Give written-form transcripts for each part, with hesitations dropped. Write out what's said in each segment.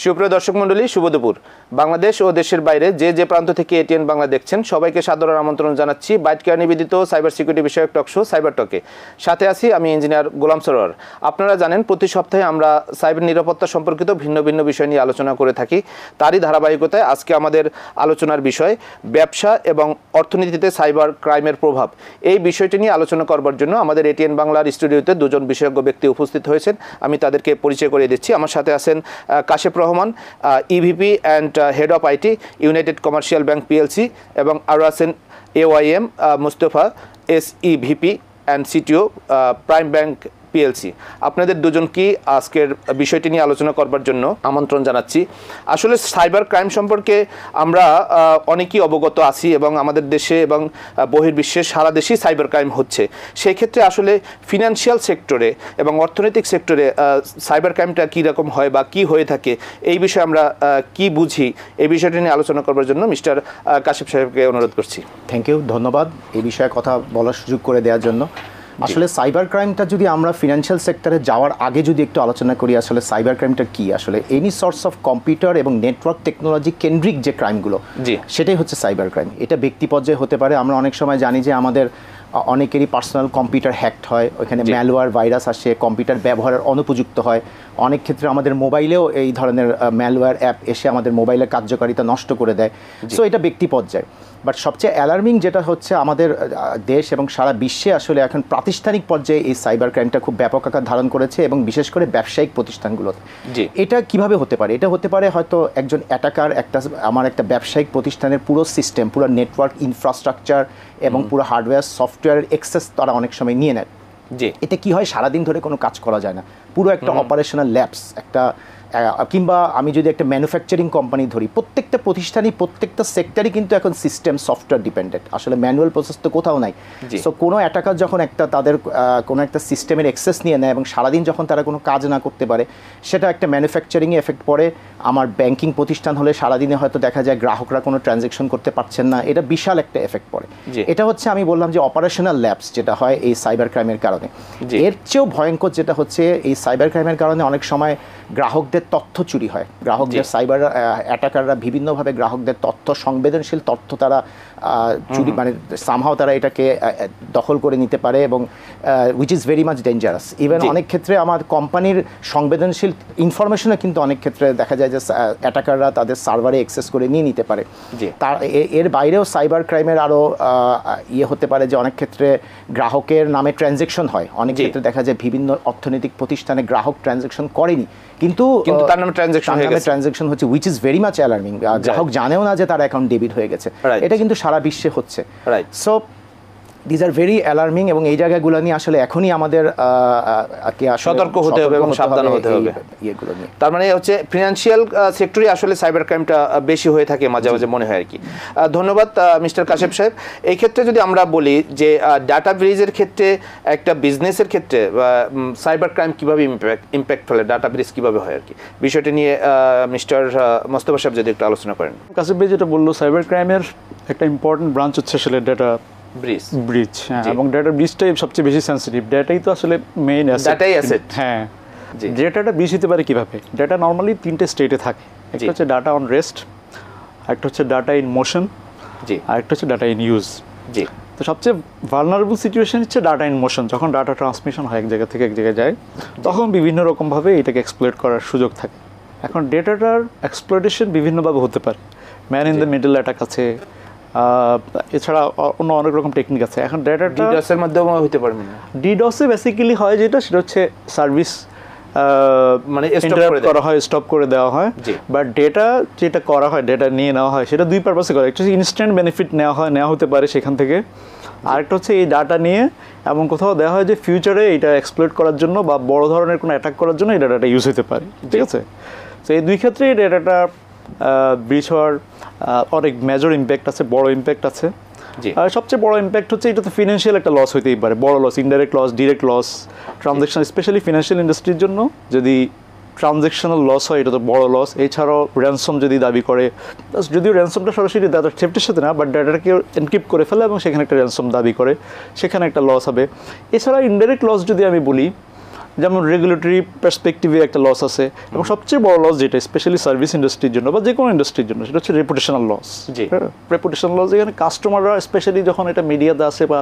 সুপ্রিয় দর্শক মণ্ডলী, শুভ দুপুর। বাংলাদেশ ও দেশের বাইরে যে যে প্রান্ত থেকে এটিএন বাংলা দেখছেন সবাইকে সাদর আমন্ত্রণ জানাচ্ছি বাইট কেয়ার নিবেদিত সাইবার সিকিউরিটি বিষয়ক টকশো সাইবার টকে। সাথে আছি আমি ইঞ্জিনিয়ার গোলাম সরোয়ার। আপনারা জানেন প্রতি সপ্তাহে আমরা সাইবার নিরাপত্তা সম্পর্কিত ভিন্ন ভিন্ন বিষয় নিয়ে আলোচনা করে থাকি। তারই ধারাবাহিকতায় আজকে আমাদের আলোচনার বিষয় ব্যবসা এবং অর্থনীতিতে সাইবার ক্রাইমের প্রভাব। এই বিষয়টি নিয়ে আলোচনা করবার জন্য আমাদের এটিএন বাংলার স্টুডিওতে দুজন বিশেষজ্ঞ ব্যক্তি উপস্থিত হয়েছেন। আমি তাদেরকে পরিচয় করিয়ে দিচ্ছি। আমার সাথে আছেন Kashef Rahman, EVP and head of IT, United Commercial Bank PLC, এবং আরও আছেন AYM Mustafa, SEVP and CTO, Prime Bank PLC. আপনাদের দুজনকে আজকের বিষয়টি নিয়ে আলোচনা করবার জন্য আমন্ত্রণ জানাচ্ছি। আসলে সাইবার ক্রাইম সম্পর্কে আমরা অনেকেই অবগত আছি এবং আমাদের দেশে এবং বহির্বিশ্বে সারা দেশেই সাইবার ক্রাইম হচ্ছে। সেই ক্ষেত্রে আসলে ফিনান্সিয়াল সেক্টরে এবং অর্থনৈতিক সেক্টরে সাইবার ক্রাইমটা কীরকম হয় বা কী হয়ে থাকে, এই বিষয়ে আমরা কি বুঝি, এই বিষয়টি নিয়ে আলোচনা করবার জন্য মিস্টার কাশেফ সাহেবকে অনুরোধ করছি। থ্যাংক ইউ, ধন্যবাদ এই বিষয়ে কথা বলার সুযোগ করে দেওয়ার জন্য। আসলে সাইবার ক্রাইমটা যদি আমরা ফিনান্সিয়াল সেক্টরে যাওয়ার আগে যদি একটু আলোচনা করি, আসলে সাইবার ক্রাইমটা কি, আসলে এনি সোর্স অফ কম্পিউটার এবং নেটওয়ার্ক টেকনোলজি কেন্দ্রিক যে ক্রাইমগুলো, সেটাই হচ্ছে সাইবার ক্রাইম। এটা ব্যক্তি পর্যায়ে হতে পারে। আমরা অনেক সময় জানি যে আমাদের অনেকেরই পার্সোনাল কম্পিউটার হ্যাকড হয়, ওইখানে ম্যালওয়্যার ভাইরাস আসে, কম্পিউটার ব্যবহারের অনুপযুক্ত হয়। অনেক ক্ষেত্রে আমাদের মোবাইলেও এই ধরনের ম্যালওয়্যার অ্যাপ এসে আমাদের মোবাইলের কার্যকারিতা নষ্ট করে দেয়। সো এটা ব্যক্তি পর্যায়ে। বাট সবচেয়ে অ্যালার্মিং যেটা হচ্ছে, আমাদের দেশ এবং সারা বিশ্বে আসলে এখন প্রাতিষ্ঠানিক পর্যায়ে এই সাইবার ক্রাইমটা খুব ব্যাপক আকার ধারণ করেছে, এবং বিশেষ করে ব্যবসায়িক প্রতিষ্ঠানগুলোতে। এটা কিভাবে হতে পারে? এটা হতে পারে হয়তো একজন অ্যাটাকার আমার একটা ব্যবসায়িক প্রতিষ্ঠানের পুরো সিস্টেম, পুরো নেটওয়ার্ক ইনফ্রাস্ট্রাকচার এবং পুরো হার্ডওয়্যার সফটওয়্যারের অ্যাক্সেস তারা অনেক সময় নিয়ে নেয়। এতে কি হয়, সারাদিন ধরে কোনো কাজ করা যায় না, পুরো একটা অপারেশনাল ল্যাপস একটা। কিংবা আমি যদি একটা ম্যানুফ্যাকচারিং কোম্পানি ধরি, প্রত্যেকটা প্রতিষ্ঠানই প্রত্যেকটা সেক্টরই কিন্তু এখন সিস্টেম সফটওয়্যার ডিপেন্ডেন্ট। আসলে ম্যানুয়াল প্রসেস তো কোথাও নাই। সো কোনো অ্যাটাকার যখন তাদের কোনো একটা সিস্টেমের অ্যাক্সেস নিয়ে নেয় এবং সারাদিন যখন তারা কোনো কাজ না করতে পারে, সেটা একটা ম্যানুফ্যাকচারিংয়ে এফেক্ট পড়ে। আমার ব্যাংকিং প্রতিষ্ঠান হলে সারাদিনে হয়তো দেখা যায় গ্রাহকরা কোনো ট্রানজ্যাকশন করতে পারছেন না, এটা বিশাল একটা এফেক্ট পড়ে। এটা হচ্ছে আমি বললাম যে অপারেশনাল ল্যাপস যেটা হয় এই সাইবার ক্রাইমের কারণে। এর চেয়েও ভয়ঙ্কর যেটা হচ্ছে, এই সাইবার ক্রাইমের কারণে অনেক সময় গ্রাহকদের তথ্য চুরি হয়। গ্রাহকদের সাইবার অ্যাটাকাররা বিভিন্নভাবে গ্রাহকদের তথ্য, সংবেদনশীল তথ্য তারা চুরি, মানে সামহাও তারা এটাকে দখল করে নিতে পারে, এবং which is very much dangerous. Even অনেক ক্ষেত্রে আমার কোম্পানির সংবেদনশীল ইনফরমেশনও কিন্তু অনেক ক্ষেত্রে দেখা যায় যে অ্যাটাকাররা তাদের সার্ভারে অ্যাক্সেস করে নিয়ে নিতে পারে। তার এর বাইরেও সাইবার ক্রাইমের আরও হতে পারে যে অনেক ক্ষেত্রে গ্রাহকের নামে ট্রানজ্যাকশন হয়। অনেক ক্ষেত্রে দেখা যায় বিভিন্ন অর্থনৈতিক প্রতিষ্ঠানে গ্রাহক ট্রানজ্যাকশন করেনি, কিন্তু তার নামে ট্রানজ্যাকশন হচ্ছে, which is very much alarming. গ্রাহক জানেও না যে তার অ্যাকাউন্ট ডেবিট হয়ে গেছে। এটা কিন্তু সারা বিশ্বে হচ্ছে। So these are very alarming, এবং এই জায়গাগুলো নিয়ে আসলে এখনই আমাদের সতর্ক হতে হবে এবং সাবধান হতে হবে ইয়েগুলো নিয়ে। তার মানে হচ্ছে ফিনান্সিয়াল সেক্টরে আসলে সাইবার ক্রাইমটা বেশি হয়ে থাকে মাঝে মাঝে মনে হয় আর কি। ধন্যবাদ মিস্টার কাশেফ সাহেব। এই ক্ষেত্রে যদি আমরা বলি যে ডাটা ব্রিজের ক্ষেত্রে, একটা বিজনেসের ক্ষেত্রে সাইবার ক্রাইম কীভাবে ইম্প্যাক্ট ফেলে, ডাটা ব্রিজ কীভাবে হয় আর কি, বিষয়টি নিয়ে মিস্টার মোস্তফা সাহেব যদি একটু আলোচনা করেন। কাশেফ ভাই যেটা বললো, সাইবার ক্রাইমের একটা ইম্পর্টেন্ট ব্রাঞ্চ হচ্ছে আসলে ডাটা ব্রিজ। এবং ডাটা ব্রিজটাই সবচেয়ে বেশি সেন্সিটিভ। ডাটাই তো আসলে মেইন অ্যাসেট। হ্যাঁ, ডেটাটা ব্রিজ হতে পারে কীভাবে? ডাটা নর্মালি 3টে স্টেটে থাকে। একটা হচ্ছে ডাটা অন রেস্ট, একটা হচ্ছে ডাটা ইন মোশন, আর একটা হচ্ছে ডাটা ইন ইউজ। তো সবচেয়ে ভালনারেবল সিচুয়েশন হচ্ছে ডাটা ইন মোশন। যখন ডাটা ট্রান্সমিশন হয় এক জায়গা থেকে এক জায়গায় যায়, তখন বিভিন্ন রকমভাবে এটাকে এক্সপ্লয়েট করার সুযোগ থাকে। এখন ডেটাটার এক্সপ্লয়েটেশন বিভিন্নভাবে হতে পারে। Man in the middle attack আছে, এছাড়া অন্য অনেক রকম টেকনিক আছে। এখন ডেটাটা ডিডসের মাধ্যমে হতে পারে। ডিডসে বেসিক্যালি হয় যেটা, সেটা হচ্ছে সার্ভিস মানে করা হয়, স্টপ করে দেওয়া হয়। বাট ডেটা যেটা করা হয়, ডেটা নিয়ে নেওয়া হয়, সেটা দুই পারপাসে করে। একটা হচ্ছে ইনস্ট্যান্ট বেনিফিট নেওয়া হতে পারে সেখান থেকে। আরেকটা হচ্ছে এই ডাটা নিয়ে এমন কোথাও দেওয়া হয় যে ফিউচারে এটা এক্সপ্লয়েট করার জন্য বা বড় ধরনের কোনো অ্যাটাক করার জন্য এই ডাটাটা ইউজ হতে পারে। ঠিক আছে? তো এই দুই ক্ষেত্রে এই ডাটাটা ব্রিচ হওয়ার অনেক মেজর ইম্প্যাক্ট আছে, বড় ইম্প্যাক্ট আছে। আর সবচেয়ে বড় ইম্প্যাক্ট হচ্ছে এটা তো ফিনান্সিয়াল একটা লস হইতেই পারে, বড় loss, indirect loss, direct loss, transaction, specially financial ইন্ডাস্ট্রির জন্য যদি ট্রানজ্যাকশনাল লস হয়, এটা তো বড় লস। এছাড়াও র্যানসম যদি দাবি করে, যদিও র্যানসমটা সরাসরি ডাটা থেফটের সাথে না, বাট ডাটাকে এনক্রিপ্ট করে ফেলে এবং সেখানে একটা র্যানসম দাবি করে, সেখানে একটা লস হবে। এছাড়া ইনডাইরেক্ট লস যদি আমি বলি, যেমন রেগুলেটরি পার্সপেক্টিভে একটা লস আছে, এবং সবচেয়ে বড় লস যেটা স্পেশালি সার্ভিস ইন্ডাস্ট্রির জন্য বা যে কোনো ইন্ডাস্ট্রির জন্য, সেটা হচ্ছে রেপুটেশনাল লস। রেপুটেশনাল লস এখানে কাস্টমাররা স্পেশালি যখন এটা মিডিয়াতে আসে বা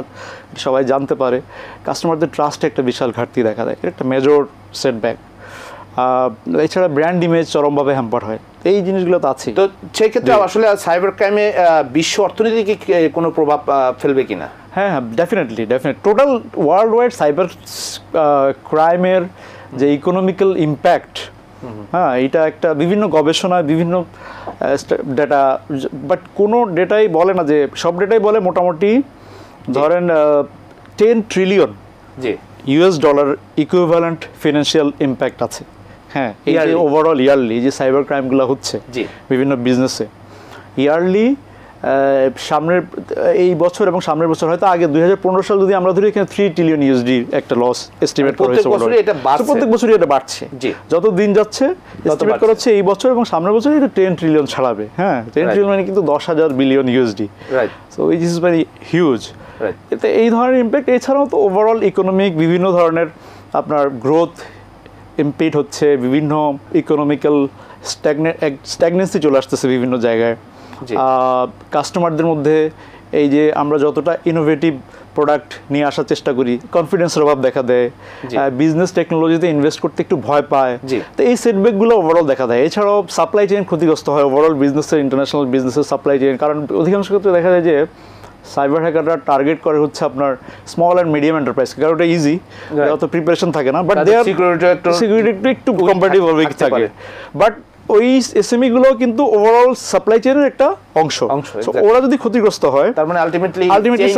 সবাই জানতে পারে, কাস্টমারদের ট্রাস্টে একটা বিশাল ঘাটতি দেখা দেয়, এটা একটা মেজর সেটব্যাক। এছাড়া ব্র্যান্ড ইমেজ চরমভাবে হ্যাম্পার হয়, এই জিনিসগুলো তো আছে। তো সেই ক্ষেত্রে আসলে সাইবার ক্রাইমে বিশ্ব অর্থনীতিকে কোনো প্রভাব ফেলবে কিনা? হ্যাঁ, definitely total world wide cyber ক্রাইমের যে ইকোনমিক্যাল ইম্প্যাক্ট, হ্যাঁ, এটা একটা বিভিন্ন গবেষণায় বিভিন্ন ডেটা, বাট কোনো ডেটাই বলে না যে, সব ডেটাই বলে মোটামুটি ধরেন 10 trillion US dollar equivalent financial impact আছে। হ্যাঁ, এই যে ওভারঅল ইয়ারলি যে সাইবার ক্রাইমগুলো হচ্ছে বিভিন্ন বিজনেসে, ইয়ারলি সামনের এই বছর এবং সামনের বছর, হয়তো আগে 2015 সাল যদি আমরা ধরি, এখানে 3 ট্রিলিয়ন USD একটা লস এস্টিমেট করা হয়েছে। প্রত্যেক বছরই এটা বাড়ছে, যত দিন যাচ্ছে এস্টিমেট করা হচ্ছে এই বছর এবং সামনের বছর এটা 10 ট্রিলিয়ন ছাড়াবে। হ্যাঁ, 10 ট্রিলিয়ন মানে কিন্তু 10,000 billion USD। So which is very huge. এতে এই ধরনের ইম্প্যাক্ট, এছাড়াও তো ওভারঅল ইকোনমিক বিভিন্ন ধরনের আপনার গ্রোথ ইম্পিড হচ্ছে, বিভিন্ন ইকোনমিক্যাল স্ট্যাগনেন্সি চলে আসতেছে বিভিন্ন জায়গায়। কাস্টমারদের মধ্যে এই যে আমরা যতটা ইনোভেটিভ প্রোডাক্ট নিয়ে আসার চেষ্টা করি, কনফিডেন্সের অভাব দেখা দেয়, বিজনেস টেকনোলজিতে ইনভেস্ট করতে একটু ভয় পায়, তো এই সেটব্যাকগুলো ওভারঅল দেখা দেয়। এছাড়াও সাপ্লাই চেইন ক্ষতিগ্রস্ত হয়, ওভারঅল বিজনেসের, ইন্টারন্যাশনাল বিজনেসের সাপ্লাই চেইন। কারণ অধিকাংশ ক্ষেত্রে দেখা যায় যে সাইবার হ্যাকাররা টার্গেট করে হচ্ছে আপনার স্মল অ্যান্ড মিডিয়াম এন্টারপ্রাইজ, কারণ ওটা ইজি, অত প্রিপারেশন থাকে না, বাট দেয়ার সিকিউরিটি একটু কম্পারেটিভ থাকে। বাট ওই এসএমই গুলো কিন্তু ওভারঅল সাপ্লাই চেইনের একটা অংশ। ওরা যদি ক্ষতিগ্রস্ত হয়, তার মানে আলটিমেটলি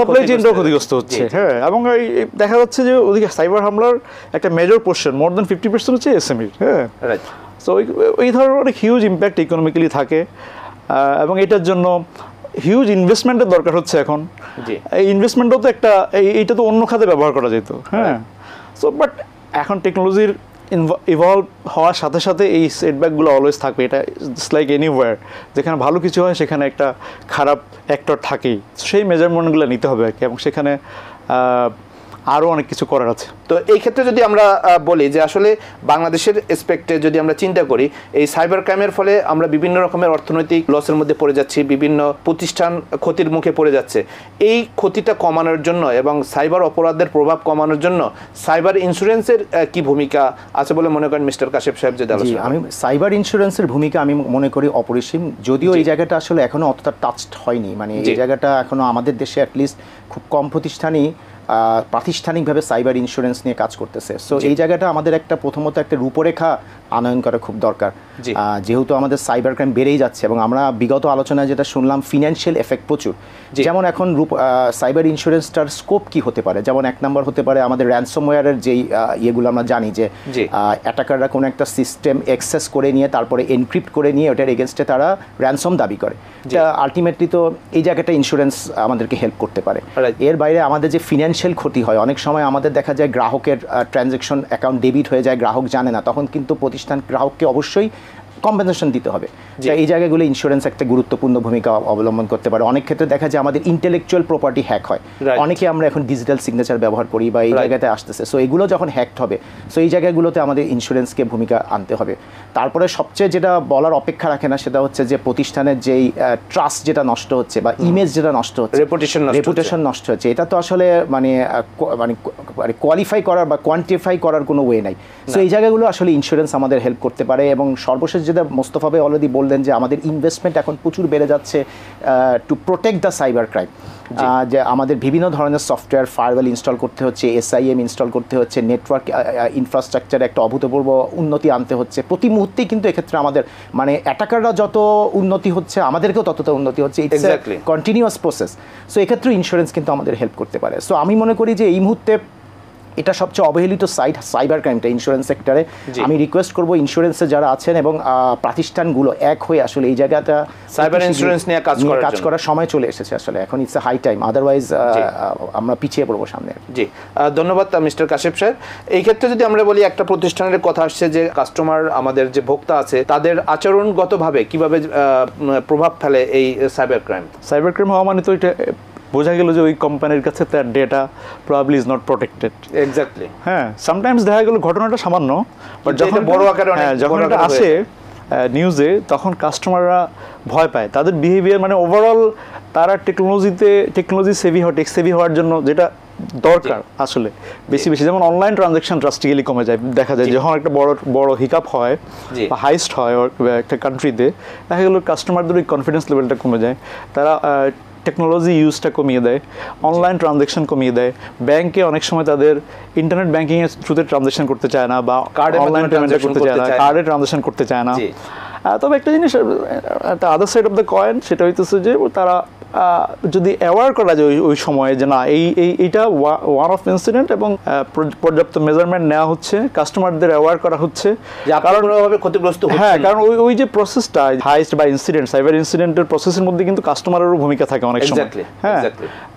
সাপ্লাই চেইনটাও ক্ষতিগ্রস্ত হচ্ছে। হ্যাঁ, এবং দেখা যাচ্ছে যে ওদিকে সাইবার হামলার একটা মেজর পোর্শন, মোর দ্যান 50% হচ্ছে এসএমই। হ্যাঁ, সো এই ধরনের অনেক হিউজ ইম্প্যাক্ট ইকোনমিক্যালি থাকে, এবং এটার জন্য হিউজ ইনভেস্টমেন্টের দরকার হচ্ছে এখন। এই ইনভেস্টমেন্টও তো একটা, এইটা তো অন্য খাতে ব্যবহার করা যেত। হ্যাঁ, সো বাট এখন টেকনোলজির ইভলভ হওয়ার সাথে সাথে এই সেটব্যাকগুলো অলওয়েজ থাকবে। এটা ইটস লাইক এনিওয়্যার, যেখানে ভালো কিছু হয় সেখানে একটা খারাপ অ্যাক্টর থাকেই। সেই মেজারমেন্টগুলো নিতে হবে আর কি, এবং সেখানে আরও অনেক কিছু করার আছে। তো এই ক্ষেত্রে যদি আমরা বলি যে আসলে বাংলাদেশের এসপেক্টে যদি আমরা চিন্তা করি, এই সাইবার ক্রাইমের ফলে আমরা বিভিন্ন রকমের অর্থনৈতিক লসের মধ্যে পড়ে যাচ্ছি, বিভিন্ন প্রতিষ্ঠান ক্ষতির মুখে পড়ে যাচ্ছে। এই ক্ষতিটা কমানোর জন্য এবং সাইবার অপরাধের প্রভাব কমানোর জন্য সাইবার ইন্স্যুরেন্সের কি ভূমিকা আছে বলে মনে করেন মিস্টার কাশেপ সাহেব? যদি আমি সাইবার ইন্স্যুরেন্সের ভূমিকা আমি মনে করি অপরিসীম, যদিও এই জায়গাটা আসলে এখনো অতটা টাচড হয়নি। মানে এই জায়গাটা এখনো আমাদের দেশে অ্যাটলিস্ট খুব কম প্রতিষ্ঠানই প্রাতিষ্ঠানিকভাবে সাইবার ইন্স্যুরেন্স নিয়ে কাজ করতেছে। সো এই জায়গাটা আমাদের একটা প্রথমত একটা রূপরেখা আনয়ন করা খুব দরকার, যেহেতু আমাদের সাইবার ক্রাইম বেড়েই যাচ্ছে এবং আমরা বিগত আলোচনায় যেটা শুনলাম ফিনান্সিয়াল এফেক্ট প্রচুর। যেমন এখন সাইবার ইন্স্যুরেন্সটার স্কোপ কি হতে পারে, যেমন এক নম্বর হতে পারে আমাদের র্যানসমওয়্যারের যেই ইয়েগুলো আমরা জানি যে অ্যাটাকাররা কোনো একটা সিস্টেম অ্যাক্সেস করে নিয়ে তারপরে এনক্রিপ্ট করে নিয়ে ওটার এগেনস্টে তারা র্যানসম দাবি করে। আলটিমেটলি তো এই জায়গাটা ইন্স্যুরেন্স আমাদেরকে হেল্প করতে পারে। এর বাইরে আমাদের যে ফিনান্সিয়াল ক্ষতি হয়, অনেক সময় আমাদের দেখা যায় গ্রাহকের ট্রানজ্যাকশন অ্যাকাউন্ট ডেবিট হয়ে যায়, গ্রাহক জানে না, তখন কিন্তু প্রতিষ্ঠান গ্রাহককে অবশ্যই কম্পেনসেশন দিতে হবে। এই জায়গাগুলো ইন্স্যুরেন্স একটা গুরুত্বপূর্ণ ভূমিকা অবলম্বন করতে পারে। অনেক ক্ষেত্রে দেখা যায় আমাদের ইন্টেলেকচুয়াল প্রপার্টি হ্যাক হয়, অনেকে আমরা এখন ডিজিটাল সিগনেচার ব্যবহার করি বা এই জায়গাতে আসতেছে। সো এগুলো যখন হ্যাকড হবে, সো এই জায়গাগুলোতে আমাদের ইন্স্যুরেন্সকে ভূমিকা আনতে হবে। তারপরে সবচেয়ে যেটা বলার অপেক্ষা রাখে না সেটা হচ্ছে যে প্রতিষ্ঠানের যেই ট্রাস্ট যেটা নষ্ট হচ্ছে বা ইমেজ যেটা নষ্ট হচ্ছে, রেপুটেশন নষ্ট হচ্ছে, এটা তো আসলে মানে কোয়ালিফাই করার বা কোয়ান্টিফাই করার কোনো ওয়ে নাই। সো এই জায়গাগুলো আসলে ইন্স্যুরেন্স আমাদের হেল্প করতে পারে। এবং সর্বশেষ যেটা মোস্তফা ভাই অলরেডি বললেন যে আমাদের ইনভেস্টমেন্ট এখন প্রচুর বেড়ে যাচ্ছে to protect the cyber crime, যে আমাদের বিভিন্ন ধরনের সফটওয়্যার ফায়ারওয়াল ইনস্টল করতে হচ্ছে, SIM ইনস্টল করতে হচ্ছে, নেটওয়ার্ক ইনফ্রাস্ট্রাকচারে একটা অভূতপূর্ব উন্নতি আনতে হচ্ছে প্রতি মুহূর্তেই। কিন্তু এক্ষেত্রে আমাদের মানে অ্যাটাকাররা যত উন্নতি হচ্ছে আমাদেরকেও ততটা উন্নতি হচ্ছে, it's a continuous process. So এক্ষেত্রে ইন্স্যুরেন্স কিন্তু আমাদের হেল্প করতে পারে। সো আমি মনে করি যে এই মুহূর্তে এটা সবচেয়ে অবহেলিত সাইড সাইবার ক্রাইমটা ইন্স্যুরেন্স সেক্টরে। আমি রিকোয়েস্ট করব ইন্স্যুরেন্সে যারা আছেন এবং প্রতিষ্ঠানগুলো এক হয়ে আসলে এই জায়গাটা সাইবার ইন্স্যুরেন্স নিয়ে কাজ করার সময় চলে এসেছে আসলে, এখন it's a high time, otherwise আমরা পিছিয়ে পড়বো সামনে। জি, ধন্যবাদ মিস্টার কাশেপ সাহেব। এই ক্ষেত্রে যদি আমরা বলি একটা প্রতিষ্ঠানের কথা আসছে যে কাস্টমার, আমাদের যে ভোক্তা আছে তাদের আচরণগতভাবে কিভাবে প্রভাব ফেলে এই সাইবার ক্রাইম? সাইবার ক্রাইম হওয়া মানে তো এটা বোঝা গেল যে ওই কোম্পানির কাছে তার data probably is not protected. Exactly. হ্যাঁ, সামটাইমস দেখা গেল ঘটনাটা সামান্য, বাট যখন বড় আকারে যখন এটা আসে নিউজে, তখন কাস্টমাররা ভয় পায়। তাদের বিহেভিয়ার মানে ওভারঅল তারা টেকনোলজি সেভি হওয়া, টেক সেভি হওয়ার জন্য যেটা দরকার আসলে বেশি যেমন অনলাইন ট্রানজাকশন ড্রাস্টিক্যালি কমে যায়। দেখা যায় যখন একটা বড় হিকআপ হয় বা হাইস্ট হয় একটা কান্ট্রিতে, দেখা গেল কাস্টমারদের ওই কনফিডেন্স লেভেলটা কমে যায়, তারা টেকনোলজি ইউজটা কমিয়ে দেয়, অনলাইন ট্রানজাকশন কমিয়ে দেয়, ব্যাংকে অনেক সময় তাদের ইন্টারনেট ব্যাংকিং এর থ্রুতে ট্রানজাকশন করতে চায় না, বা অনলাইন পেমেন্ট করতে চায় না, কার্ডে ট্রানজাকশন করতে চায় না। তবে একটা জিনিস, একটা other side of the coin, সেটা হইতেছে যে তারা যদি অ্যাওয়ার করা যায় ওই সময়ে যে না এইটা ওয়ান অফ ইনসিডেন্ট, এবং পর্যাপ্ত মেজারমেন্ট নেওয়া হচ্ছে, কাস্টমারদের অ্যাওয়ার করা হচ্ছে, কারণ ক্ষতিগ্রস্ত হচ্ছে। হ্যাঁ, কারণ ওই যে প্রসেসটা হাইস্ট বা ইনসিডেন্ট, সাইবার ইনসিডেন্টের প্রসেসের মধ্যে কিন্তু কাস্টমারেরও ভূমিকা থাকে অনেক সময়। হ্যাঁ,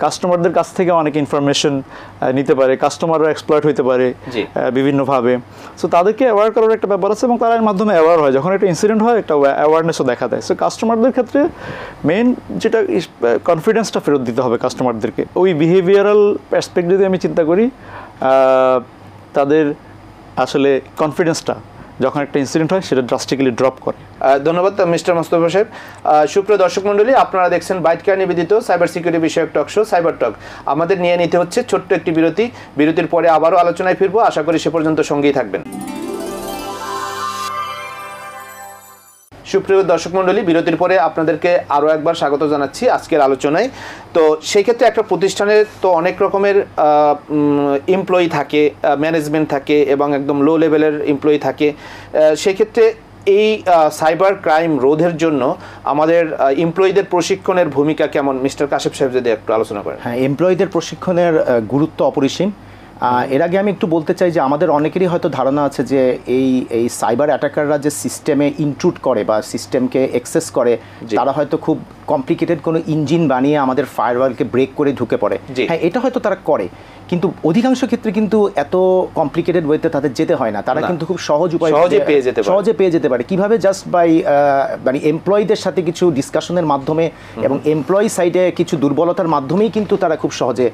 কাস্টমারদের কাছ থেকে অনেক ইনফরমেশন নিতে পারে, কাস্টমাররা এক্সপ্লয়েট হইতে পারে বিভিন্নভাবে। সো তাদেরকে অ্যাওয়ার করার একটা ব্যাপার আছে, এবং তারা এর মাধ্যমে অ্যাওয়ার হয়। যখন একটা ইনসিডেন্ট হয়, একটা অ্যাওয়ারনেসও দেখা দেয়। সো কাস্টমারদের ক্ষেত্রে মেইন যেটা, কনফিডেন্সটা ফেরত দিতে হবে কাস্টমারদেরকে। ওই বিহেভিয়ারাল অ্যাসপেক্ট যদি আমি চিন্তা করি, তাদের আসলে কনফিডেন্সটা যখন একটা ইনসিডেন্ট হয় সেটা ড্রাস্টিক্যালি ড্রপ করে। ধন্যবাদ মিস্টার মোস্তফা সাহেব। সুপ্রিয় দর্শক মণ্ডলী, আপনারা দেখছেন বাইট কেয়ার নিবেদিত সাইবার সিকিউরিটি বিষয়ক টক শো সাইবার টক। আমাদের নিয়ে নিতে হচ্ছে ছোট্ট একটি বিরতি। বিরতির পরে আবারও আলোচনায় ফিরবো, আশা করি সে পর্যন্ত সঙ্গেই থাকবেন। সুপ্রিয় দর্শক মণ্ডলী, বিরতির পরে আপনাদেরকে আরও একবার স্বাগত জানাচ্ছি আজকের আলোচনায়। তো সেই ক্ষেত্রে একটা প্রতিষ্ঠানের তো অনেক রকমের এমপ্লয়ি থাকে, ম্যানেজমেন্ট থাকে, এবং একদম লো লেভেলের এমপ্লয়ি থাকে। সেক্ষেত্রে এই সাইবার ক্রাইম রোধের জন্য আমাদের এমপ্লয়ীদের প্রশিক্ষণের ভূমিকা কেমন, মিস্টার কাশেপ সাহেব যদি একটু আলোচনা করেন। হ্যাঁ, এমপ্লয়ীদের প্রশিক্ষণের গুরুত্ব অপরিসীম। এর আগে আমি একটু বলতে চাই যে আমাদের অনেকেরই হয়তো ধারণা আছে যে এই সাইবার অ্যাটাকাররা যে সিস্টেমে ইনট্রুড করে বা সিস্টেমকে অ্যাক্সেস করে, তারা হয়তো খুব কমপ্লিকেটেড কোনো ইঞ্জিন বানিয়ে আমাদের ফায়ারওয়ালকে ব্রেক করে ঢুকে পড়ে। হ্যাঁ, এটা হয়তো তারা করে, কিন্তু অধিকাংশ ক্ষেত্রে কিন্তু এত কমপ্লিকেটেড ওয়েতে তাদের যেতে হয় না। তারা কিন্তু খুব সহজ উপায়ে সহজে পেয়ে যেতে পারে। কিভাবে? জাস্ট বাই মানে এমপ্লয়ীদের সাথে কিছু ডিসকাশনের মাধ্যমে এবং এমপ্লয়ি সাইডে কিছু দুর্বলতার মাধ্যমেই কিন্তু তারা খুব সহজে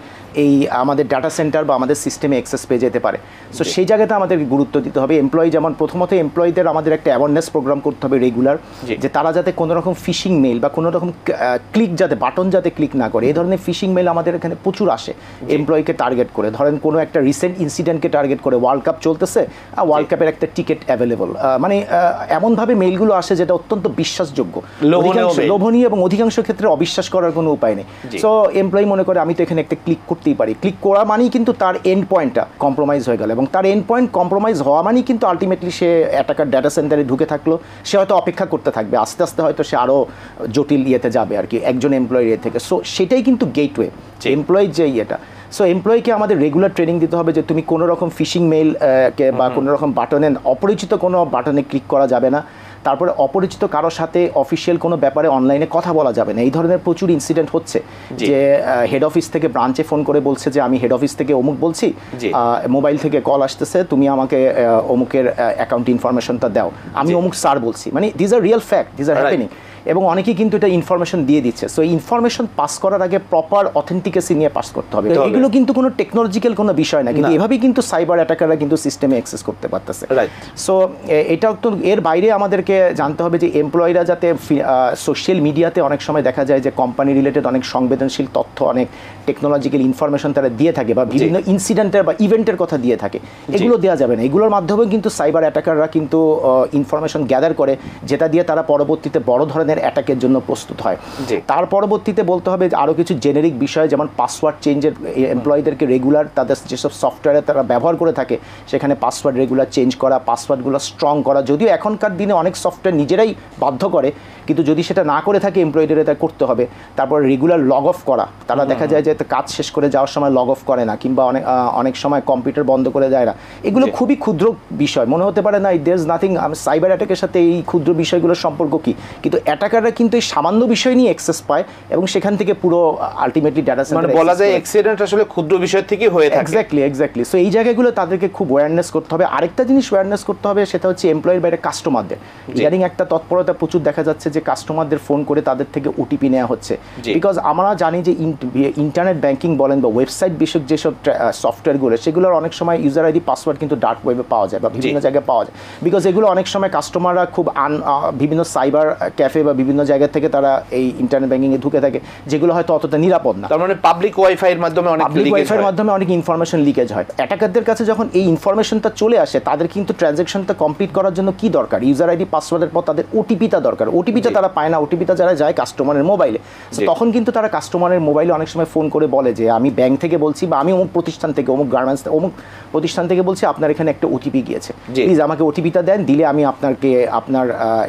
এই আমাদের ডাটা সেন্টার বা আমাদের সিস্টেমে অ্যাক্সেস পেয়ে যেতে পারে। সো সেই জায়গাতে আমাদের গুরুত্ব দিতে হবে। এমপ্লয়ি যেমন প্রথমত এমপ্লয়ীদের আমাদের একটা অ্যাওয়ারনেস প্রোগ্রাম করতে হবে রেগুলার, যে তারা যাতে কোনো রকম ফিশিং মেইল বা কোনো রকম ক্লিক যাতে বাটন যাতে ক্লিক না করে। এই ধরনের ফিশিং মেইল আমাদের এখানে প্রচুর আসে এমপ্লয়িকে টার্গেট করে। ধরেন কোনো একটা রিসেন্ট ইনসিডেন্টকে টার্গেট করে, ওয়ার্ল্ড কাপ চলতেছে, ওয়ার্ল্ড কাপের একটা টিকিট অ্যাভেলেবল, মানে এমনভাবে মেইলগুলো আসে যেটা অত্যন্ত বিশ্বাসযোগ্য, লোভনীয়, এবং অধিকাংশ ক্ষেত্রে অবিশ্বাস করার কোনো উপায় নেই। সো এমপ্লয়ি মনে করে আমি তো এখানে একটা ক্লিক করতেই পারি। ক্লিক করা মানেই কিন্তু তার এন্ড পয়েন্টটা কম্প্রোমাইজ হয়ে গেল, এবং তার এন্ড পয়েন্ট কম্প্রোমাইজ হওয়া মানেই কিন্তু আলটিমেটলি সে অ্যাটাকার ডাটা সেন্টারে ঢুকে থাকলো। সে হয়তো অপেক্ষা করতে থাকবে, আস্তে আস্তে হয়তো সে আরও জটিল ইয়েতে যাবে আর কি একজন এমপ্লয়ির ইয়ে থেকে। সো সেটাই কিন্তু গেটওয়ে এমপ্লয়ির যে ইয়েটা। সো এমপ্লয়িকে আমাদের রেগুলার ট্রেনিং দিতে হবে যে তুমি কোনো রকম ফিশিং মেইল কে বা কোনো রকম বাটনে, অপরিচিত কোনো বাটনে ক্লিক করা যাবে না। তারপরে অপরিচিত কারোর সাথে অফিসিয়াল কোনো ব্যাপারে অনলাইনে কথা বলা যাবে না। এই ধরনের প্রচুর ইনসিডেন্ট হচ্ছে যে হেড অফিস থেকে ব্রাঞ্চে ফোন করে বলছে যে আমি হেড অফিস থেকে অমুক বলছি, মোবাইল থেকে কল আসতেছে, তুমি আমাকে অমুকের অ্যাকাউন্ট ইনফরমেশনটা দাও, আমি অমুক স্যার বলছি। মানে these are real fact, these are happening. এবং অনেকেই কিন্তু এটা ইনফরমেশন দিয়ে দিচ্ছে। সো ইনফরমেশন পাস করার আগে প্রপার অথেন্টিকেসি নিয়ে পাস করতে হবে। এগুলো কিন্তু কোনো টেকনোলজিক্যাল কোনো বিষয় না, কিন্তু এভাবেই কিন্তু সাইবার অ্যাটাকাররা কিন্তু সিস্টেমে অ্যাক্সেস করতে পারতেছে। সো এটা তো এর বাইরে আমাদেরকে জানতে হবে যে এমপ্লয়িরা যাতে সোশ্যাল মিডিয়াতে অনেক সময় দেখা যায় যে কোম্পানি রিলেটেড অনেক সংবেদনশীল তথ্য, অনেক টেকনোলজিক্যাল ইনফরমেশন তারা দিয়ে থাকে, বা বিভিন্ন ইনসিডেন্টের বা ইভেন্টের কথা দিয়ে থাকে। এগুলো দেওয়া যাবে না। এগুলোর মাধ্যমে কিন্তু সাইবার অ্যাটাকাররা কিন্তু ইনফরমেশন গ্যাদার করে, যেটা দিয়ে তারা পরবর্তীতে বড় ধরনের অ্যাটাকের জন্য প্রস্তুত হয়। তার পরবর্তীতে বলতে হবে আরও কিছু জেনেরিক বিষয়, যেমন পাসওয়ার্ড চেঞ্জের এমপ্লয়ীদেরকে রেগুলার তাদের যেসব সফটওয়্যারে তারা ব্যবহার করে থাকে সেখানে পাসওয়ার্ড রেগুলার চেঞ্জ করা, পাসওয়ার্ডগুলো স্ট্রং করা। যদিও এখনকার দিনে অনেক সফটওয়্যার নিজেরাই বাধ্য করে, কিন্তু যদি সেটা না করে থাকে এমপ্লয়ীদের এটা করতে হবে। তারপর রেগুলার লগ অফ করা। তারা দেখা যায় যে কাজ শেষ করে যাওয়ার সময় লগ অফ করে না, কিংবা অনেক সময় কম্পিউটার বন্ধ করে যায় না। এগুলো খুবই ক্ষুদ্র বিষয় মনে হতে পারে, না দেয়ার ইজ নাথিং, সাইবার অ্যাটাকের সাথে এই ক্ষুদ্র বিষয়গুলোর সম্পর্ক কী, কিন্তু অ্যাটাকাররা কিন্তু এই সামান্য বিষয় নিয়ে অ্যাক্সেস পায় এবং সেখান থেকে পুরো আলটিমেটলি ডাটা সেন্টার, মানে বলা যায় অ্যাক্সিডেন্ট আসলে ক্ষুদ্র বিষয় থেকে হয়ে থাকে। এক্স্যাক্টলি। সো এই জায়গাগুলো তাদেরকে খুব অ্যাওয়ারনেস করতে হবে। আরেকটা জিনিস অ্যাওয়ারনেস করতে হবে, সেটা হচ্ছে এমপ্লয়ের বাইরে কাস্টমারদের ইদানিং একটা তৎপরতা প্রচুর দেখা যাচ্ছে যে কাস্টমারদের ফোন করে তাদের থেকে ওটিপি নেওয়া হচ্ছে। বিকজ আমরা জানি যে ইন্টারনেট ব্যাংকিং বলেন বা ওয়েবসাইট বিষয়ক যেসব সফটওয়্যারগুলো, সেগুলোর অনেক সময় ইউজার আইডি পাসওয়ার্ড কিন্তু ডার্ক ওয়েবে পাওয়া যায় বা বিভিন্ন জায়গায় পাওয়া যায়। বিকজ এগুলো অনেক সময় কাস্টমাররা খুব বিভিন্ন সাইবার ক্যাফে বা বিভিন্ন জায়গা থেকে তারা এই ইন্টারনেট ব্যাংকিংয়ে ঢুকে থাকে, যেগুলো হয়তো অতটা নিরাপদ না। তার মানে পাবলিক ওয়াইফাইয়ের মাধ্যমে অনেক ইনফরমেশন লিকেজ হয়। অ্যাটাকারদের কাছে যখন এই ইনফরমেশনটা চলে আসে, তাদের কিন্তু ট্রানজ্যাকশনটা কমপ্লিট করার জন্য কি দরকার? ইউজার আইডি পাসওয়ার্ডের পর তাদের ওটিপিটা দরকার। ওটিপিটা তারা পায় না, ওটিপিটা যারা যায় কাস্টমারের মোবাইলে, তখন কিন্তু তারা কাস্টমারের মোবাইলে অনেক সময় ফোন করে বলে যে আমি ব্যাংক থেকে বলছি বা আমি অমুক প্রতিষ্ঠান থেকে, অমুক গার্মেন্টস, অমুক প্রতিষ্ঠান থেকে বলছি, আপনার এখানে একটা ওটিপি গিয়েছে, প্লিজ আমাকে ওটিপিটা দেন, দিলে আমি আপনার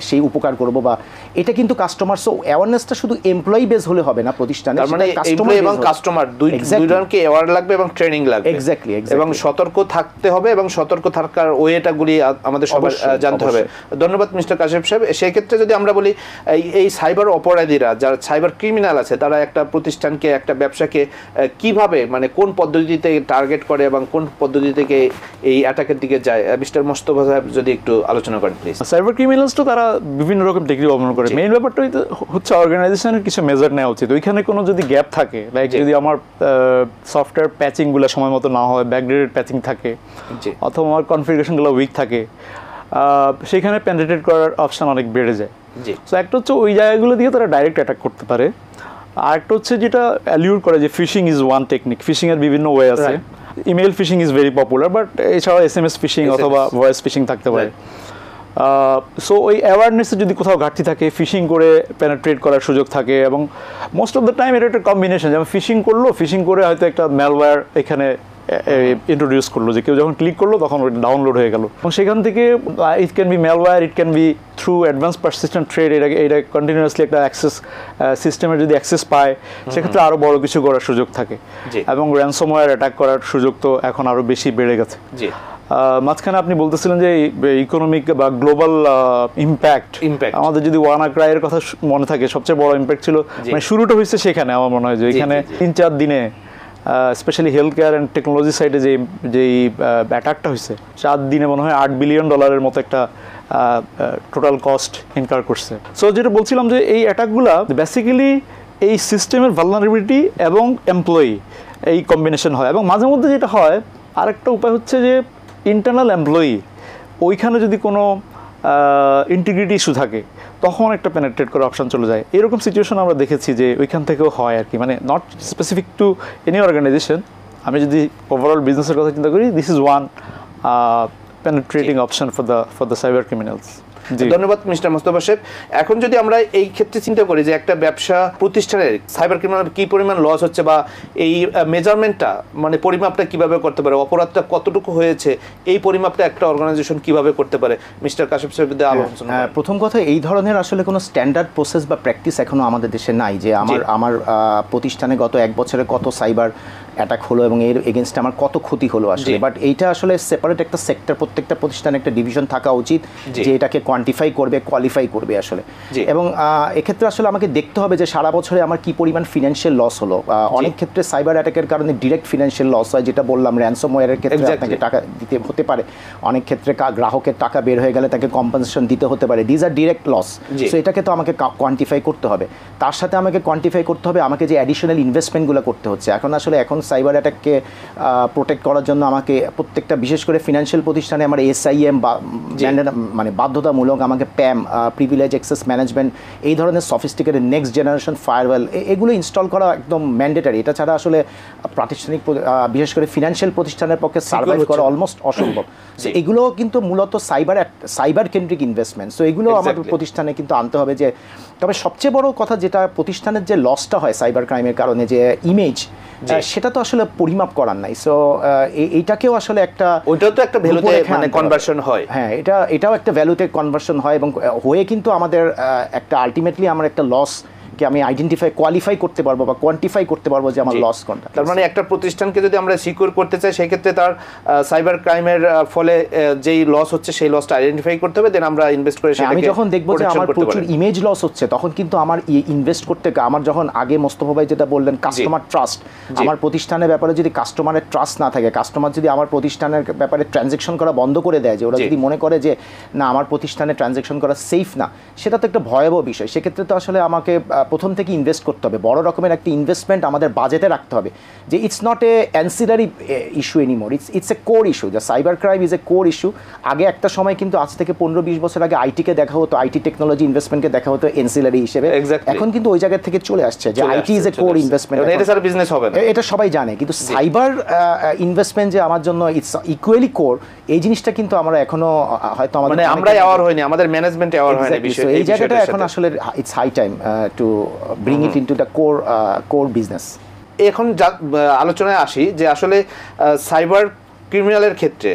সেই উপকার করব। বা এটা কিন্তু কাস্টমার, সো অ্যাওয়ারনেসটা শুধু এমপ্লয়ি বেস হলে হবে না প্রতিষ্ঠানে, মানে এমপ্লয়ি এবং কাস্টমার দুইজনকে অ্যাওয়ার লাগবে এবং ট্রেনিং লাগবে। এক্স্যাক্টলি। এবং সতর্ক থাকতে হবে এবং সতর্ক থাকার ওয়েটাগুলি আমাদের সবার জানতে হবে। ধন্যবাদ মিস্টার কাশেম সাহেব। সেই ক্ষেত্রে যদি আমরা বলি, এই সাইবার অপরাধীরা, যারা সাইবার ক্রিমিনাল আছে, তারা একটা প্রতিষ্ঠানকে, একটা ব্যবসাকে কিভাবে, মানে কোন পদ্ধতিতে টার্গেট করে এবং কোন পদ্ধতি থেকে এই অ্যাটাকের দিকে যায়, মিস্টার মোস্তফা সাহেব যদি একটু আলোচনা করেন প্লিজ। সাইবার ক্রিমিনালস তো তারা বিভিন্ন রকম টেকনিক অবলম্বন করে। মেইন ব্যাপারটা হচ্ছে অর্গানাইজেশনের কিছু মেজার নেওয়া উচিত। ওইখানে কোনো যদি গ্যাপ থাকে, লাইক যদি আমার সফটওয়্যার প্যাচিংগুলো সময় মতো না হয়, ব্যাকডেটেড প্যাচিং থাকে, অথবা আমার কনফিগারেশনগুলো উইক থাকে, সেখানে পেনিট্রেট করার অপশন অনেক বেড়ে যায়। সো একটা হচ্ছে ওই জায়গাগুলো দিয়ে তারা ডাইরেক্ট অ্যাটাক করতে পারে। আর একটা হচ্ছে যেটা অ্যালিউর করে যে ফিশিং ইজ ওয়ান টেকনিক। ফিশিংয়ের বিভিন্ন ওয়ে আছে। Email phishing is very popular, but এছাড়াও SMS ফিশিং অথবা ভয়েস ফিশিং থাকতে পারে। সো ওই অ্যাওয়ারনেসে যদি কোথাও ঘাটতি থাকে, ফিশিং করে পেনিট্রেট করার সুযোগ থাকে। এবং মোস্ট অফ দ্য টাইম এটা একটা কম্বিনেশন, যেমন ফিশিং করলো, ফিশিং করে হয়তো একটা ম্যালওয়্যার এখানে ইন্ট্রোডিউস করলো, যে কেউ যখন ক্লিক করলো তখন ওটা ডাউনলোড হয়ে গেল, এবং সেখান থেকে it can be malware, it can be through advance persistent thread. এটা কন্টিনিউয়াসলি একটা অ্যাক্সেস সিস্টেমের যদি অ্যাক্সেস পায়, সেক্ষেত্রে আরও বড় কিছু করার সুযোগ থাকে। এবং র্যানসমওয়্যার অ্যাটাক করার সুযোগ তো এখন আরও বেশি বেড়ে গেছে। মাঝখানে আপনি বলতেছিলেন যে ইকোনমিক বা গ্লোবাল ইম্প্যাক্ট, আমাদের যদি ওয়ানাক্রাইয়ের কথা মনে থাকে, সবচেয়ে বড় ইম্প্যাক্ট ছিল, মানে শুরুটা হয়েছে সেখানে। আমার মনে হয় যে এখানে 3-4 দিনে specially health care and technology সাইডে যেই অ্যাটাকটা হয়েছে, 4 দিনে মনে হয় $8 বিলিয়ন মতো একটা টোটাল কস্ট ইনকার করছে। সো যেটা বলছিলাম যে এই অ্যাটাকগুলা বেসিক্যালি এই সিস্টেমের ভালনারেবিলিটি এবং এমপ্লয়ি এই কম্বিনেশন হয়। এবং মাঝে মধ্যে যেটা হয়, আরেকটা উপায় হচ্ছে যে ইন্টারনাল এমপ্লয়ি, ওইখানে যদি কোনো ইন্টিগ্রিটি ইস্যু থাকে, তখন একটা পেনিট্রেট করার অপশন চলে যায়। এরকম সিচুয়েশন আমরা দেখেছি যে ওইখান থেকেও হয় আর কি। মানে not specific to any organisation, আমি যদি ওভারঅল বিজনেসের কথা চিন্তা করি, this is one penetrating option for the cyber criminals. ধন্যবাদ মিস্টার মোস্তফা সাহেব। এখন যদি আমরা এই ক্ষেত্রে চিন্তা করি যে একটা ব্যবসা প্রতিষ্ঠানের সাইবার ক্রিমিনাল কি পরিমাণ লস হচ্ছে, বা এই মেজারমেন্টটা, মানে পরিমাপটা কিভাবে করতে পারে, অপরাধটা কতটুকু হয়েছে, এই পরিমাপটা একটা অর্গানাইজেশন কিভাবে করতে পারে, মিস্টার কাশেম সাহেব যদি আলোচনা। প্রথম কথা, এই ধরনের আসলে কোনো স্ট্যান্ডার্ড প্রসেস বা প্র্যাকটিস এখনো আমাদের দেশে নাই যে আমার প্রতিষ্ঠানে গত 1 বছরে কত সাইবার অ্যাটাক হলো এবং এর এগেনস্টে আমার কত ক্ষতি হলো আসলে। বাট এইটা আসলে সেপারেট একটা সেক্টর, প্রত্যেকটা প্রতিষ্ঠানে একটা ডিভিশন থাকা উচিত যে এটাকে কোয়ান্টিফাই করবে, কোয়ালিফাই করবে আসলে। এবং এক্ষেত্রে আসলে আমাকে দেখতে হবে যে সারা বছরে আমার কি পরিমাণ ফিনান্সিয়াল লস হলো। অনেক ক্ষেত্রে সাইবার অ্যাটাকের কারণে ডিরেক্ট ফিনান্সিয়াল লস হয়, যেটা বললাম র্যানসমওয়্যারের ক্ষেত্রে আপনাকে টাকা দিতে হতে পারে। অনেক ক্ষেত্রে গ্রাহকের টাকা বের হয়ে গেলে তাকে কম্পেনসেশন দিতে হতে পারে। These are direct loss. So এটাকে তো আমাকে কোয়ান্টিফাই করতে হবে। তার সাথে আমাকে কোয়ান্টিফাই করতে হবে আমাকে যে অ্যাডিশনাল ইনভেস্টমেন্টগুলো করতে হচ্ছে। এখন সাইবার অ্যাটাককে প্রোটেক্ট করার জন্য আমাকে প্রত্যেকটা, বিশেষ করে ফিনান্সিয়াল প্রতিষ্ঠানে আমার SIM মানে বাধ্যতামূলক, আমাকে PAM প্রিভিলেজ অ্যাক্সেস ম্যানেজমেন্ট, এই ধরনের সফিস্টিকেটেড নেক্সট জেনারেশন ফায়ারওয়াল, এগুলো ইনস্টল করা একদম ম্যান্ডেটারি। এটা ছাড়া আসলে প্রাতিষ্ঠানিক, বিশেষ করে ফিনান্সিয়াল প্রতিষ্ঠানের পক্ষে সার্ভাইভ করা অলমোস্ট অসম্ভব। সো এগুলো কিন্তু মূলত সাইবার কেন্দ্রিক ইনভেস্টমেন্ট। সো এগুলো আমাদের প্রতিষ্ঠানে কিন্তু আনতে হবে। যে তবে সবচেয়ে বড় কথা, যেটা প্রতিষ্ঠানের যে লসটা হয় সাইবার ক্রাইমের কারণে, যে ইমেজ, সেটা তো আসলে পরিমাপ করার নাই। সো এইটাকেও আসলে একটা, ওইটাও তো একটা ভ্যালুতে মানে কনভার্সন হয়। হ্যাঁ, এটাও একটা ভ্যালুতে কনভার্সন হয় এবং হয়ে কিন্তু আমাদের একটা আলটিমেটলি আমার একটা লস আমি আইডেন্টিফাই কোয়ালিফাই করতে পারবো বা কোয়ান্টিফাই করতে পারবো যে আমার লস কোনটা। তার মানে একটা প্রতিষ্ঠানকে যদি আমরা সিকিউর করতে চাই সেই ক্ষেত্রে তার সাইবার ক্রাইমের ফলে যেই লস হচ্ছে সেই লসটা আইডেন্টিফাই করতে হবে, দেন আমরা ইনভেস্ট করে সেটাকে আমি যখন দেখবো যে আমার প্রচুর ইমেজ লস হচ্ছে তখন কিন্তু আমার ইনভেস্ট করতে, আমার যখন আগে মোস্তফা ভাই যেটা বললেন কাস্টমার ট্রাস্ট, আমার প্রতিষ্ঠানের ব্যাপারে যদি কাস্টমারের ট্রাস্ট না থাকে, কাস্টমার যদি আমার প্রতিষ্ঠানের ব্যাপারে ট্রানজ্যাকশন করা বন্ধ করে দেয়, যে ওরা যদি মনে করে যে না আমার প্রতিষ্ঠানে ট্রানজ্যাকশন করা সেফ না, সেটা তো একটা ভয়াবহ বিষয়। সেক্ষেত্রে তো আসলে আমাকে প্রথম থেকে ইনভেস্ট করতে হবে, বড় রকমের একটা ইনভেস্টমেন্ট আমাদের বাজেটে রাখতে হবে, যে it's not a ancillary issue anymore, it's a core issue. The cyber crime is a core issue. আগে একটা সময় কিন্তু আজ থেকে 15-20 বছর আগে আইটিকে দেখা হতো, আইটি টেকনোলজি ইনভেস্টমেন্টকে দেখা হতো এনসিলারি হিসেবে। এখন কিন্তু ওই জায়গা থেকে চলে আসছে যে IT is a core investment, এটা ছাড়া বিজনেস হবে না, এটা সবাই জানে। কিন্তু সাইবার ইনভেস্টমেন্ট যে আমার জন্য ইটস ইকুয়ালি কোর, এই জিনিসটা কিন্তু আমরা এখনো হয়তো আমাদের মানে আমরা অ্যাওয়ার হইনি, আমাদের ম্যানেজমেন্ট অ্যাওয়ার হয়নি বিষয়ে। এই জায়গাটা এখন আসলে it's high time to bring it into the core business. এখন আলোচনায় আসি যে আসলে সাইবার ক্রিমিনালের ক্ষেত্রে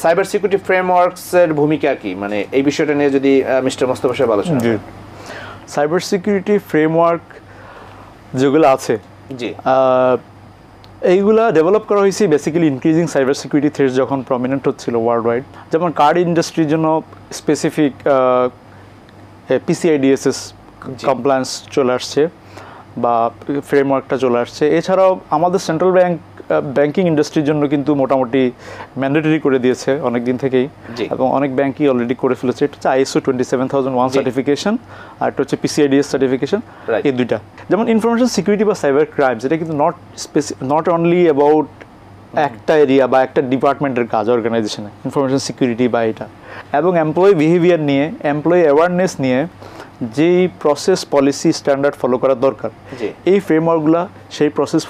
সাইবার সিকিউরিটি ফ্রেমওয়ার্কসের ভূমিকা কি, মানে এই বিষয়টা নিয়ে যদি মিস্টার মোস্তফা সাহেব আলোচনা করেন। সাইবার সিকিউরিটি ফ্রেমওয়ার্ক যেগুলো আছে, জি, এইগুলা ডেভেলপ করা হয়েছে basically increasing cyber security threats যখন প্রমিনেন্ট হচ্ছিল ওয়ার্ল্ড ওয়াইড। যেমন কার্ড ইন্ডাস্ট্রির জন্য স্পেসিফিক PCI-DSS কমপ্লায়েন্স চলে আসছে বা ফ্রেমওয়ার্কটা চলে আসছে। এছাড়াও আমাদের সেন্ট্রাল ব্যাংকিং ইন্ডাস্ট্রির জন্য কিন্তু মোটামুটি ম্যান্ডেটরি করে দিয়েছে অনেক দিন থেকেই, এবং অনেক ব্যাংকই অলরেডি করে ফেলেছে। এটা হচ্ছে ISO 27001 সার্টিফিকেশন, আর একটা হচ্ছে PCI-DSS সার্টিফিকেশন, এই দুইটা। যেমন ইনফরমেশন সিকিউরিটি বা সাইবার ক্রাইমস, এটা কিন্তু নট অনলি অ্যাবাউট একটা এরিয়া বা একটা ডিপার্টমেন্টের কাজ অর্গানাইজেশনে, ইনফরমেশন সিকিউরিটি বা এটা, এবং এমপ্লয়ি বিহেভিয়ার নিয়ে, এমপ্লয়ি অ্যাওয়ারনেস নিয়ে যেই প্রসেস পলিসি স্ট্যান্ডার্ড ফলো করা দরকার, এই ফ্রেমওয়ার্কগুলো সেই প্রসেস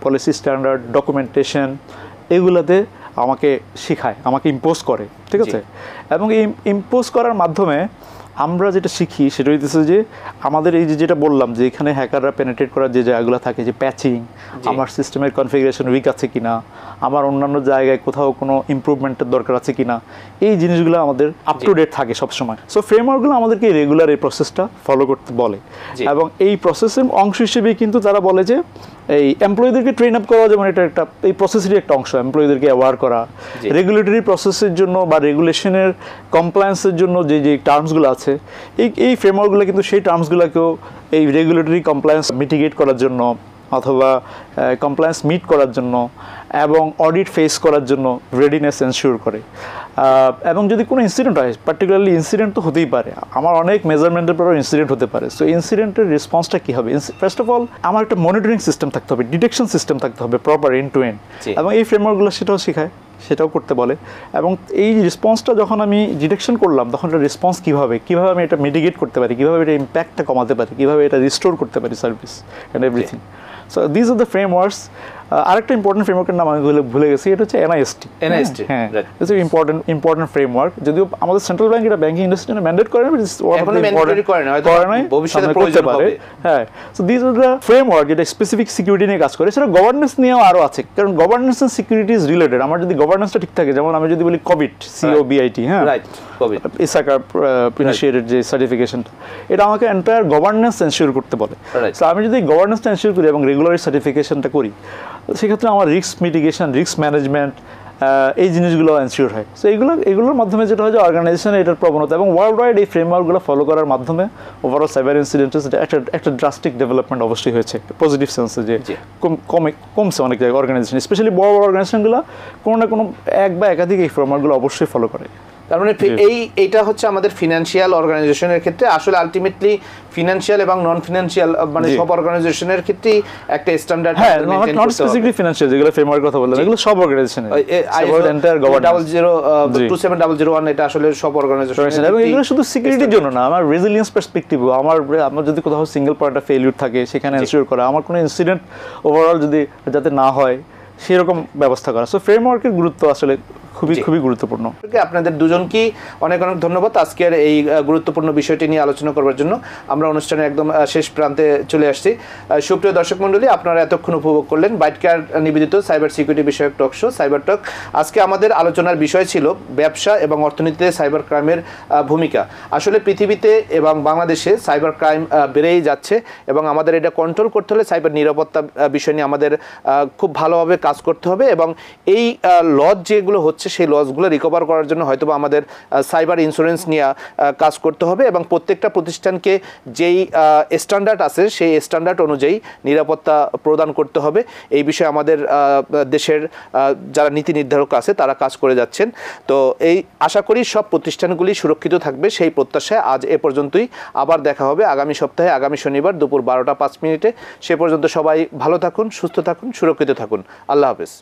পলিসি স্ট্যান্ডার্ড ডকুমেন্টেশন এগুলাতে আমাকে শেখায়, আমাকে ইম্পোজ করে, ঠিক আছে। এবং এই ইম্পোজ করার মাধ্যমে আমরা যেটা শিখি সেটা হইতেছে যে আমাদের এই যেটা বললাম যে এখানে হ্যাকাররা পেনিট্রেট করার যে জায়গাগুলো থাকে, যে প্যাচিং, আমার সিস্টেমের কনফিগারেশন উইক আছে কিনা, আমার অন্যান্য জায়গায় কোথাও কোনো ইমপ্রুভমেন্টের দরকার আছে কিনা, এই জিনিসগুলো আমাদের আপ টু ডেট থাকে সবসময়। সো ফ্রেমওয়ার্কগুলো আমাদেরকে রেগুলার এই প্রসেসটা ফলো করতে বলে, এবং এই প্রসেসের অংশ হিসেবে কিন্তু তারা বলে যে এই এমপ্লয়ীদেরকে ট্রেন আপ করা, যেমন এটা একটা এই প্রসেসেরই একটা অংশ, এমপ্লয়ীদেরকে অ্যাওয়ার করা, রেগুলেটরি প্রসেসের জন্য বা রেগুলেশনের কমপ্লায়েন্সের জন্য যে টার্মসগুলো আছে, এই ফ্রেমওয়ার্কগুলো কিন্তু সেই টার্মসগুলোকেও এই রেগুলেটরি কমপ্লায়েন্স মিটিগেট করার জন্য অথবা কমপ্লায়েন্স মিট করার জন্য এবং অডিট ফেস করার জন্য রেডিনেস এনশিওর করে। এবং যদি কোনো ইনসিডেন্ট হয়, পার্টিকুলারলি ইনসিডেন্ট তো হতেই পারে, আমার অনেক মেজারমেন্টের পরেও ইনসিডেন্ট হতে পারে। সো ইনসিডেন্টের রেসপন্সটা কী হবে? ফার্স্ট অফ অল আমার একটা মনিটরিং সিস্টেম থাকতে হবে, ডিটেকশন সিস্টেম থাকতে হবে প্রপার এন্ড টু এন্ড, এবং এই ফ্রেমওয়ার্কগুলো সেটাও শেখায়, সেটাও করতে বলে। এবং এই রেসপন্সটা যখন আমি ডিটেকশন করলাম তখন এটা রেসপন্স কীভাবে আমি এটা মিটিগেট করতে পারি, কীভাবে এটা ইম্প্যাক্টটা কমাতে পারি, কীভাবে এটা রিস্টোর করতে পারি service and everything. So this are the frameworks. আরেকটা ইম্পর্টেন্ট ফ্রেমওয়ার্কের নাম আমি ভুলে গেছি, এটা হচ্ছে NIST। হ্যাঁ, ইটস ইম্পর্টেন্ট ফ্রেমওয়ার্ক, যদিও আমাদের সেন্ট্রাল ব্যাংক এটা ব্যাংকিং ইন্ডাস্ট্রি ম্যান্ডেট করে না, করতে পারে। হ্যাঁ, so this are the framework যেটা স্পেসিফিক সিকিউরিটি নিয়ে কাজ করে। সেটা গভর্নেন্স নিয়েও আরও আছে, কারণ governance and security is related. আমার যদি গভর্নেন্সটা ঠিক থাকে, যেমন আমি যদি বলি COVID, হ্যাঁ, ইসাকা ইনিশিয়েটেড যে সার্টিফিকেশনটা, এটা আমাকে এন্টায়ার গভর্নেন্স এনশিওর করতে বলে। সো আমি যদি গভর্নেন্সটা এনশিওর করি এবং রেগুলার সার্টিফিকেশনটা করি, সেক্ষেত্রে আমার রিস্ক মিটিগেশন, রিস্ক ম্যানেজমেন্ট, এই জিনিসগুলো এনশিওর হয়। সো এগুলোর মাধ্যমে যেটা হয় যে অর্গানাইজেশনের এটার প্রবণতা, এবং ওয়ার্ল্ড ওয়াইড এই ফ্রেমওয়ার্কগুলো ফলো করার মাধ্যমে ওভারঅল সাইবার ইনসিডেন্টের একটা ড্রাস্টিক ডেভেলপমেন্ট অবশ্যই হয়েছে, পজিটিভ সেন্সে, যে কমছে অনেক জায়গায় অর্গানাইজেশন, স্পেশালি বড় বড় অর্গানাইজেশনগুলো কোনো না কোনো এক বা একাধিক এই ফ্রেমওয়ার্কগুলো অবশ্যই ফলো করে। তার মানে এইটা হচ্ছে আমাদের ফিনান্সিয়াল অর্গানাইজেশনের ক্ষেত্রে, আসলে আলটিমেটলি ফিনান্সিয়াল এবং নন ফিনান্সিয়াল মানে সব অর্গানাইজেশনের ক্ষেত্রেই একটা স্ট্যান্ডার্ড, হ্যাঁ, নট স্পেসিফিকলি ফিনান্সিয়াল যেগুলো ফ্রেমওয়ার্ক কথা বললেন, এগুলো সব অর্গানাইজেশনে, এন্টায়ার গভর্নেন্স 27001 এটা আসলে সব অর্গানাইজেশন। এবং এগুলো শুধু সিকিউরিটির জন্য না, আমার রেজিলিয়েন্স পার্সপেক্টিভও, আমার যদি কোথাও সিঙ্গেল পয়েন্ট অফ ফেলিউর থাকে সেখানে এনশিওর করা, আমার কোনো ইনসিডেন্ট ওভারঅল যদি যাতে না হয় সেরকম ব্যবস্থা করা। সো ফ্রেমওয়ার্কের গুরুত্ব আসলে খুবই গুরুত্বপূর্ণ। আপনাদের দুজনকেই অনেক অনেক ধন্যবাদ আজকের এই গুরুত্বপূর্ণ বিষয়টি নিয়ে আলোচনা করবার জন্য। আমরা অনুষ্ঠানের একদম শেষ প্রান্তে চলে আসছি। সুপ্রিয় দর্শক মণ্ডলী, আপনারা এতক্ষণ উপভোগ করলেন বাইট কেয়ার নিবেদিত সাইবার সিকিউরিটি বিষয়ক টক শো সাইবার টক। আজকে আমাদের আলোচনার বিষয় ছিল ব্যবসা এবং অর্থনীতিতে সাইবার ক্রাইমের ভূমিকা। আসলে পৃথিবীতে এবং বাংলাদেশে সাইবার ক্রাইম বেড়েই যাচ্ছে এবং আমাদের এটা কন্ট্রোল করতে হলে সাইবার নিরাপত্তা বিষয় নিয়ে আমাদের খুব ভালোভাবে কাজ করতে হবে এবং এই লস যেগুলো হচ্ছে সেই লসগুলো রিকভার করার জন্য হয়তো আমাদের সাইবার ইন্স্যুরেন্স নিয়ে কাজ করতে হবে এবং প্রত্যেকটা প্রতিষ্ঠানকে যেই স্ট্যান্ডার্ড আছে সেই স্ট্যান্ডার্ড অনুযায়ী নিরাপত্তা প্রদান করতে হবে। এই বিষয়ে আমাদের দেশের যারা নীতি নির্ধারক আছে তারা কাজ করে যাচ্ছেন। তো এই আশা করি সব প্রতিষ্ঠানগুলি সুরক্ষিত থাকবে সেই প্রত্যাশায় আজ এ পর্যন্তই। আবার দেখা হবে আগামী সপ্তাহে আগামী শনিবার দুপুর 12টা 5 মিনিটে। সে পর্যন্ত সবাই ভালো থাকুন, সুস্থ থাকুন, সুরক্ষিত থাকুন। আল্লাহ হাফেজ।